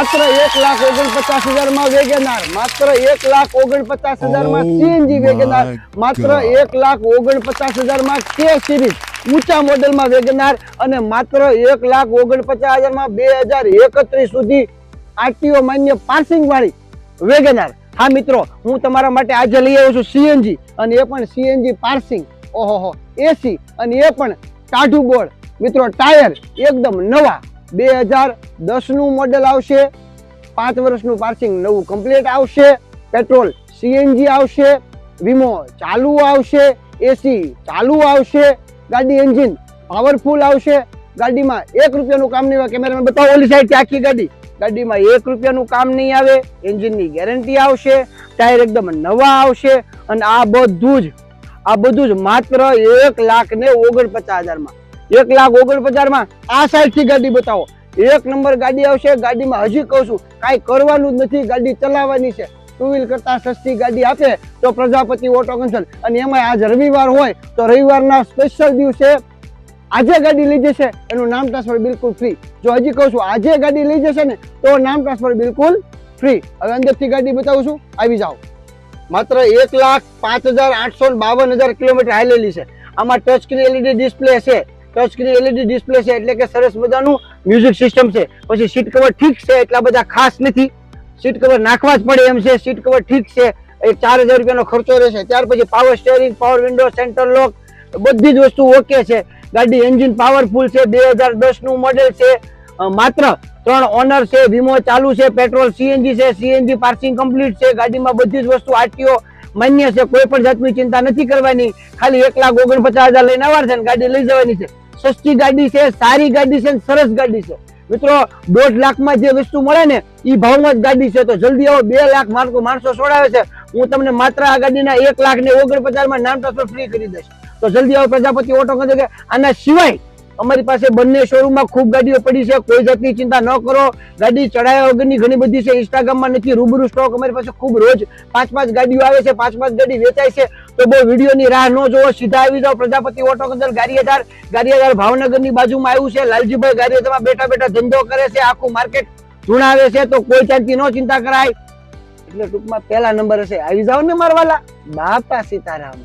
માત્ર 1,49,000 માં વેગેનાર, માત્ર 1,49,000 માં સીએનજી વેગેનાર, માત્ર 1,49,000 માં કે સિરીઝ ઊંચા મોડેલમાં વેગેનાર અને માત્ર 1,49,000 માં 2031 સુધી આરટીઓ માન્ય પાર્સિંગ વાળી વેગેનાર. હા મિત્રો, હું તમારા માટે આજે લઈ આવ્યો છું સીએનજી અને એ પણ સીએનજી પાર્સિંગ. ઓહો, એસી અને એ પણ ટાઢું બોર્ડ. મિત્રો ટાયર એકદમ નવા 2010 નું મોડેલ આવશે, 5 વર્ષનું પાર્સિંગ નવું કમ્પ્લીટ આવશે, પેટ્રોલ સીએનજી આવશે, વીમો ચાલુ આવશે, એસી ચાલુ આવશે, ગાડી એન્જિન પાવરફુલ આવશે. ગાડીમાં 1 રૂપિયાનું કામ નહીં આવે. કેમેરામેન બતાવો ઓલી સાઈડ આખી ગાડીમાં 1 રૂપિયાનું કામ નહીં આવે. એન્જિનની ગેરંટી આવશે, ટાયર એકદમ નવા આવશે અને આ બધું જ માત્ર 1,49,000 માં. 1,49,000 માં આ સાઈડ થી ગાડી બતાવો. 1 નંબર ગાડી આવશે. ગાડીમાં હજી કહું છું કાંઈ કરવાનું જ નથી, ગાડી ચલાવવાની છે. 2 વ્હીલ કરતા સસ્તી ગાડી આપે તો પ્રજાપતિ ઓટો કન્સલ્ટ. અને એમાં આજ રવિવાર હોય તો રવિવારના સ્પેશિયલ દિવસે આજે ગાડી લઈ જશે એનું નામ ટ્રાન્સફર બિલકુલ ફ્રી. જો હજી કહું છું આજે ગાડી લઈ જશે ને તો નામ ટ્રાન્સફર બિલકુલ ફ્રી. હવે અંદરથી ગાડી બતાવું છું, આવી જાઓ. માત્ર 1,05,852 કિલોમીટર હાલેલી છે. આમાં ટચ સ્ક્રીન એલઈડી ડિસ્પ્લે છે. ટચ સ્ક્રીન એલઈડી ડિસ્પ્લે છે એટલે કે સરસ મજાનું મ્યુઝિક સિસ્ટમ છે. પછી સીટ કવર ઠીક છે, એટલા બધા ખાસ નથી. સીટ કવર નાખવા જ પડે એમ છે. સીટ કવર ઠીક છે, 4,000 રૂપિયાનો ખર્ચો રહેશે. ત્યાર પછી power steering, power window, centre લોક, બધી જ વસ્તુ ઓકે છે. ગાડી એન્જિન પાવરફુલ છે, 2010 નું મોડેલ છે. માત્ર 3 ઓનર છે, વીમો ચાલુ છે, પેટ્રોલ સીએનજી છે, સીએનજી પાર્સિંગ કમ્પ્લીટ છે. ગાડીમાં બધી જ વસ્તુ આરટીઓ માન્ય છે. કોઈ પણ જાતની ચિંતા નથી કરવાની. ખાલી 1,49,000 લઈને આવવાનું છે અને ગાડી લઈ જવાની છે. સસ્તી ગાડી છે, સારી ગાડી છે, સરસ ગાડી છે. મિત્રો 1.5 લાખમાં જે વસ્તુ મળે ને એ ભાવમાં જ ગાડી છે. તો જલ્દી આવો. 2 લાખ માણસો છોડાવે છે, હું તમને માત્ર આ ગાડીના 1,49,000 માં નામ ટ્રાન્સફર ફ્રી કરી દઈશ. તો જલ્દી આવો પ્રજાપતિ ઓટો કન્સલ્ટ. આના સિવાય અમારી પાસે બંને શોરૂમમાં ખૂબ ગાડીઓ પડી છે. કોઈ જાતની ચિંતા ન કરો. ગાડી ચડાયા વગરની ઘણી બધી છે. ઇન્સ્ટાગ્રામમાં નથી, રૂબરૂ સ્ટોક અમારી પાસે ખૂબ રોજ 5-5 ગાડીઓ આવે છે, 5-5 ગાડી વેચાય છે. તો બહુ વિડીયોની રાહ ન જોવો, સીધા આવી જાઓ. પ્રજાપતિ ઓટો કન્સલ્ટ ગારિયાધાર ભાવનગરની બાજુમાં આવ્યું છે. લાલજીભાઈ ગારિયાધારમાં બેઠા ધંધો કરે છે, આખું માર્કેટ ધૂણાવે છે. તો કોઈ જાતની ન ચિંતા કરાય. એટલે ટૂંકમાં પહેલા નંબર હશે. આવી જાઓ ને મારવાલા. બાપા સીતારામ.